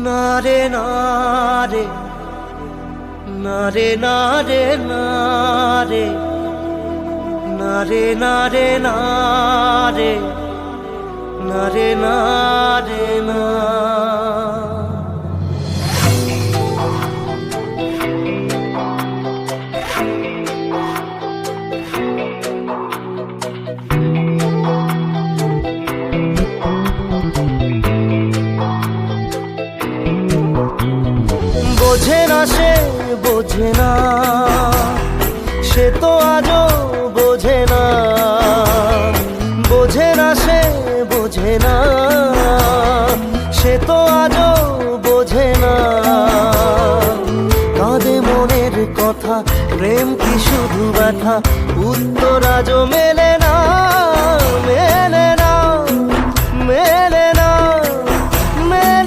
না রে না রে, না রে না রে, না রে, না রে না রে, না রে, না রে না রে না। বোঝে না সে, বোঝে না সে, তো আজও বোঝে না। বোঝে না সে, বোঝে না সে, তো আজও বোঝে না। কাঁদে মনের কথা, প্রেম কি শুধু ব্যথা, উত্তর আজও মেলে